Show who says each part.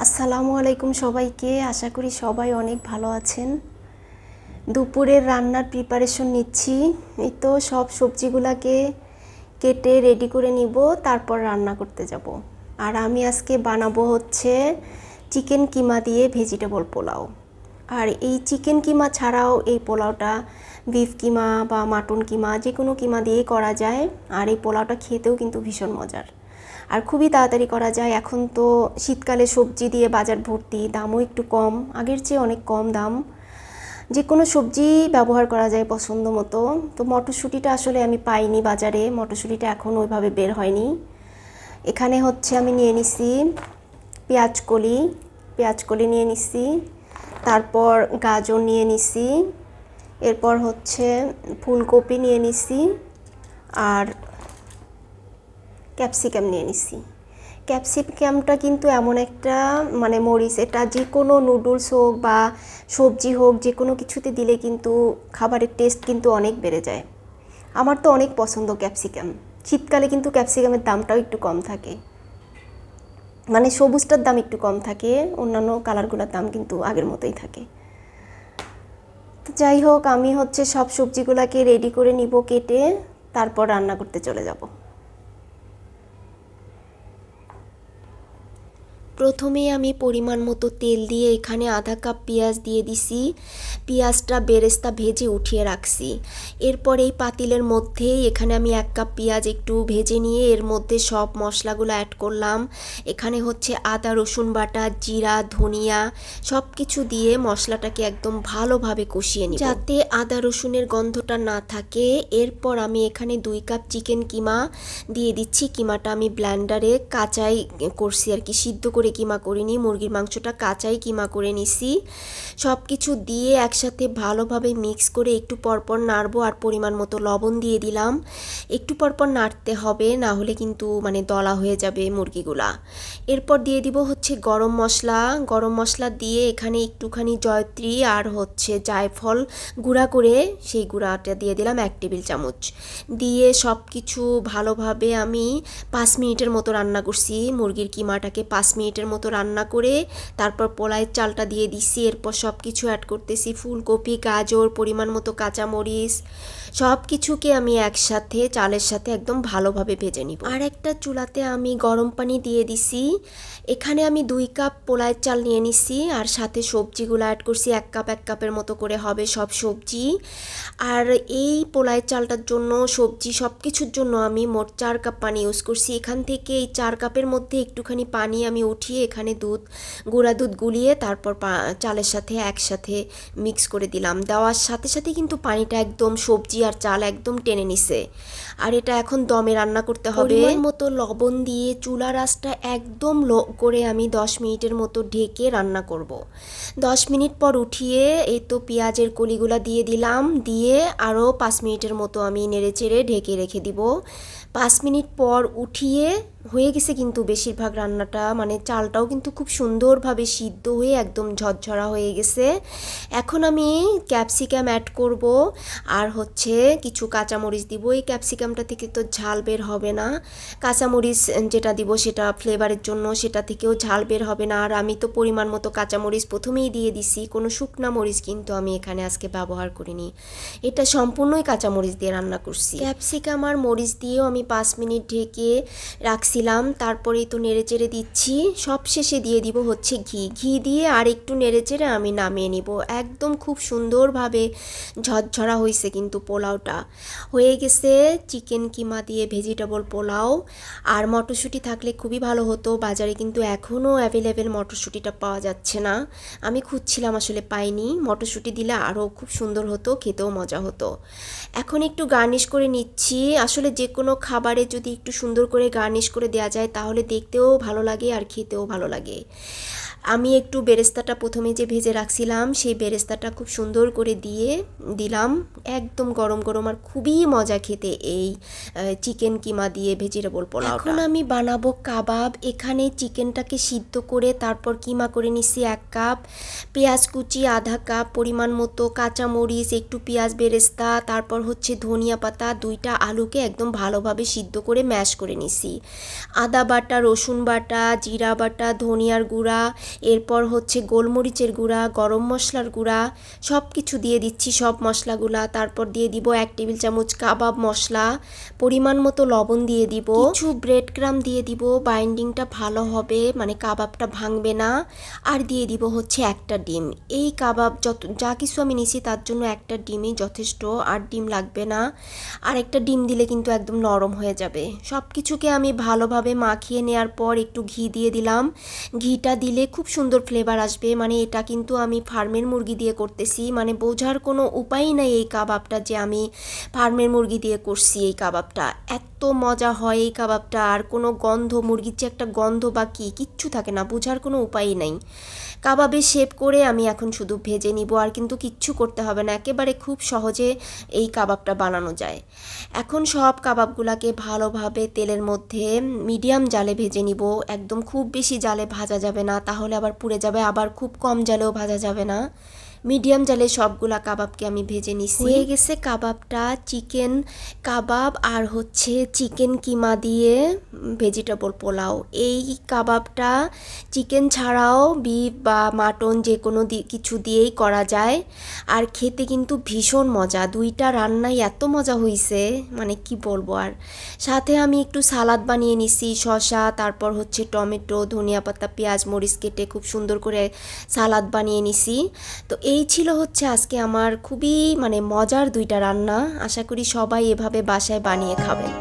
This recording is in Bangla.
Speaker 1: আসসালামু আলাইকুম সবাইকে। আশা করি সবাই অনেক ভালো আছেন। দুপুরের রান্নার প্রিপারেশন নিচ্ছি। এই তো সব সবজিগুলোকে কেটে রেডি করে নিব, তারপর রান্না করতে যাব। আর আমি আজকে বানাবো হচ্ছে চিকেন কিমা দিয়ে ভেজিটেবল পোলাও। আর এই চিকেন কিমা ছাড়াও এই পোলাওটা বিফ কিমা বা মাটন কিমা যে কোনো কিমা দিয়েই করা যায়। আর এই পোলাওটা খেতেও কিন্তু ভীষণ মজার আর খুবই তাড়াতাড়ি করা যায়। এখন তো শীতকালে সবজি দিয়ে বাজার ভর্তি, দামও একটু কম, আগের চেয়ে অনেক কম দাম। যে কোনো সবজি ব্যবহার করা যায় পছন্দ মতো। তো মটরশুঁটিটা আসলে আমি পাইনি বাজারে, মটরশুঁটিটা এখন ওইভাবে বের হয়নি। এখানে হচ্ছে আমি নিয়ে নিছি পেঁয়াজকলি নিয়ে নিছি, তারপর গাজর নিয়ে নিছি, এরপর হচ্ছে ফুলকপি নিয়ে নিছি, আর ক্যাপসিকাম নিয়ে নিছি। ক্যাপসিকামটা কিন্তু এমন একটা মরিচ, এটা যে কোনো নুডলস হোক বা সবজি হোক যে কোনো কিছুতে দিলে কিন্তু খাবারের টেস্ট কিন্তু অনেক বেড়ে যায়। আমার তো অনেক পছন্দ ক্যাপসিকাম। শীতকালে কিন্তু ক্যাপসিকামের দামটাও একটু কম থাকে, সবুজটার দাম একটু কম থাকে, অন্যান্য কালারগুলোর দাম কিন্তু আগের মতোই থাকে। তো যাই হোক, আমি হচ্ছে সব সবজিগুলোকে রেডি করে নিব কেটে, তারপর রান্না করতে চলে যাব। প্রথমে আমি পরিমাণ মতো তেল দিয়ে এখানে আধা কাপ পেঁয়াজ দিয়ে দিছি। পেঁয়াজটা বেরেস্তা ভেজে উঠিয়ে রাখছি। এরপর এই পাতিলের মধ্যেই এখানে আমি 1 কাপ পেঁয়াজ একটু ভেজে নিয়ে এর মধ্যে সব মশলাগুলো অ্যাড করলাম। এখানে হচ্ছে আদা রসুন বাটা, জিরা, ধনিয়া সব কিছু দিয়ে মশলাটাকে একদম ভালোভাবে কষিয়ে নিব যাতে আদা রসুনের গন্ধটা না থাকে। এরপর আমি এখানে 2 কাপ চিকেন কিমা দিয়ে দিচ্ছি। কিমাটা আমি ব্লেন্ডারে কাঁচাই করছি আর কি, সিদ্ধ করে কিমা করিনি, মুরগির মাংসটা কাঁচাই কিমা করে নিছি। সব কিছু দিয়ে একসাথে ভালোভাবে মিক্স করে একটু পরপর নাড়বো। আর পরিমাণ মতো লবণ দিয়ে দিলাম। একটু পরপর নাড়তে হবে, না হলে কিন্তু দলা হয়ে যাবে মুরগিগুলা। এরপর দিয়ে দিব হচ্ছে গরম মশলা দিয়ে এখানে একটুখানি জয়ত্রী আর হচ্ছে জায়ফল গুঁড়া করে সেই গুঁড়াটা দিয়ে দিলাম 1 টেবিল চামচ দিয়ে সব কিছু ভালোভাবে আমি 5 মিনিটের মতো রান্না করছি। মুরগির কিমাটাকে 5 মিনিটের মতো রান্না করে তারপর পোলাওয়ের চালটা দিয়ে দিছি। এরপর সব কিছু অ্যাড করতেছি, ফুলকপি, গাজর, পরিমাণ মতো কাঁচামরিচ, সব কিছুকে আমি একসাথে চালের সাথে একদম ভালোভাবে ভেজে নিব। আর একটা চুলাতে আমি গরম পানি দিয়ে দিছি। এখানে আমি 2 কাপ পোলাওয়ের চাল নিয়ে নিছি আর সাথে সবজিগুলো অ্যাড করছি। 1 কাপের মতো করে হবে সব সবজি। আর এই পোলাওয়ের চালটার জন্য সবজি সব কিছুর জন্য আমি মোট 4 কাপ পানি ইউজ করছি। এখান থেকে এই 4 কাপের মধ্যে একটুখানি পানি আমি উঠিয়ে এখানে গুঁড়া দুধ গুলিয়ে তারপর চালের সাথে একসাথে মিক্স করে দিলাম। দেওয়ার সাথে সাথে কিন্তু পানিটা একদম সবজি আর চাল একদম টেনে নিছে। আর এটা এখন দমে রান্না করতে হবে। পরিমাণ মতো লবণ দিয়ে চুলার আঁচটা একদম লো করে আমি 10 মিনিটের মতো ঢেকে রান্না করব। 10 মিনিট পর উঠিয়ে এই তো পেঁয়াজের কলিগুলা দিয়ে দিলাম, দিয়ে আরও 5 মিনিটের মতো আমি নেড়েচেড়ে ঢেকে রেখে দিব। 5 মিনিট পর উঠিয়ে হয়ে গেছে কিন্তু বেশিরভাগ রান্নাটা, চালটাও কিন্তু খুব সুন্দরভাবে সিদ্ধ হয়ে একদম ঝরঝরা হয়ে গেছে। এখন আমি ক্যাপসিকাম অ্যাড করব আর হচ্ছে কিছু কাঁচামরিচ দিব। এই ক্যাপসিকামটা থেকে তো ঝাল বের হবে না, কাঁচামরিচ যেটা দিব সেটা ফ্লেভারের জন্য, সেটা থেকেও ঝাল বের হবে না। আর আমি তো পরিমাণ মতো কাঁচামরিচ প্রথমেই দিয়ে দিছি, কোনো শুকনা মরিচ কিন্তু আমি এখানে আজকে ব্যবহার করিনি, এটা সম্পূর্ণই কাঁচামরিচ দিয়ে রান্না করছি। ক্যাপসিকাম আর মরিচ দিয়েও আমি 5 মিনিট ঢেকে রাখছিলাম। তারপরেই তো নেড়েচেড়ে দিচ্ছি। সব শেষে দিয়ে দিব হচ্ছে ঘি দিয়ে আর একটু নেড়েচেড়ে আমি নামিয়ে নিব। একদম খুব সুন্দরভাবে ঝরঝরা হয়েছে কিন্তু পোলাওটা হয়ে গেছে। চিকেন কিমা দিয়ে ভেজিটেবল পোলাও। আর মটরশুঁটি থাকলে খুবই ভালো হতো, বাজারে কিন্তু এখনও অ্যাভেলেবেল মটরশুঁটিটা পাওয়া যাচ্ছে না। আমি খুঁজছিলাম, আসলে পাইনি। মটরশুঁটি দিলে আরও খুব সুন্দর হতো, খেতেও মজা হতো। এখন একটু গার্নিশ করে নিচ্ছি। আসলে যে কোনো খাবারে যদি একটু সুন্দর করে গার্নিশ করে দেওয়া যায় তাহলে দেখতেও ভালো লাগে আর খেতেও ভালো লাগে। আমি একটু বেরেস্তাটা প্রথমে যে ভেজে রাখছিলাম সেই বেরেস্তাটা খুব সুন্দর করে দিয়ে দিলাম। একদম গরম গরম আর খুবই মজা খেতে এই চিকেন কিমা দিয়ে ভেজিটেবল পোলাও। এখন আমি বানাবো কাবাব। এখানে চিকেনটাকে সিদ্ধ করে তারপর কিমা করে নিচ্ছি 1 কাপ, পেঁয়াজ কুচি আধা কাপ, পরিমাণ মতো কাঁচামরিচ, একটু পেঁয়াজ বেরেস্তা, তারপর হচ্ছে ধনিয়া পাতা, 2টা আলুকে একদম ভালোভাবে সিদ্ধ করে ম্যাশ করে নিছি। আদা বাটা, রসুন বাটা, জিরা বাটা, ধনিয়ার গুঁড়া এরপর হচ্ছে গোলমরিচের গুঁড়া, গরম মশলার গুঁড়া সব কিছু দিয়ে দিচ্ছি, সব মশলাগুলা। তারপর দিয়ে দিব 1 টেবিল চামচ কাবাব মশলা, পরিমাণ মতো লবণ দিয়ে দিব, কিছু ব্রেড ক্রাম্ব দিয়ে দিব, বাইন্ডিংটা ভালো হবে, মানে কাবাবটা ভাঙবে না। আর দিয়ে দিব হচ্ছে একটা ডিম। এই কাবাব যা কিছু আমি নিছি তার জন্য একটা ডিমই যথেষ্ট, আর ডিম লাগবে না। আর একটা ডিম দিলে কিন্তু একদম নরম হয়ে যাবে। সব কিছুকে আমি ভালোভাবে মাখিয়ে নেওয়ার পর একটু ঘি দিয়ে দিলাম। ঘিটা দিলে খুব সুন্দর ফ্লেভার আসবে। মানে এটা কিন্তু আমি ফার্মের মুরগি দিয়ে করতেছি, মানে বোঝার কোনো উপায় নাই এই কাবাবটা যে আমি ফার্মের মুরগি দিয়ে করছি। এই কাবাবটা এত মজা হয়, এই কাবাবটা আর কোনো গন্ধ, মুরগির যে একটা গন্ধ বা কিচ্ছু থাকে না, বোঝার কোনো উপায় নাই। কাবাবে শেপ করে আমি এখন শুধু ভেজে নিব, আর কিন্তু কিচ্ছু করতে হবে না, একেবারে খুব সহজে এই কাবাবটা বানানো যায়। এখন সব কাবাবগুলাকে ভালোভাবে তেলের মধ্যে মিডিয়াম জালে ভেজে নিব। একদম খুব বেশি জালে ভাজা যাবে না, তাহলে আবার পুড়ে যাবে, আবার খুব কম জালেও ভাজা যাবে না। মিডিয়াম জালে সবগুলা কাবাবকে আমি ভেজে নিছি। হয়ে গেছে কাবাবটা। চিকেন কাবাব আর হচ্ছে চিকেন কিমা দিয়ে ভেজিটেবল পোলাও। এই কাবাবটা চিকেন ছাড়াও বিফ বা মাটন যে কোনো কিছু দিয়েই করা যায়, আর খেতে কিন্তু ভীষণ মজা। দুইটা রান্নাই এত মজা হয়েছে, মানে কি বলবো আর। সাথে আমি একটু সালাদ বানিয়ে নিছি, শসা, তারপর হচ্ছে টমেটো, ধনিয়া পাতা, পেঁয়াজ, মরিচ কেটে খুব সুন্দর করে সালাদ বানিয়ে নিছি। তো এই ছিল হচ্ছে আজকে আমার খুবই মানে মজার দুইটা রান্না। আশা করি সবাই এভাবে বাসায় বানিয়ে খাবেন।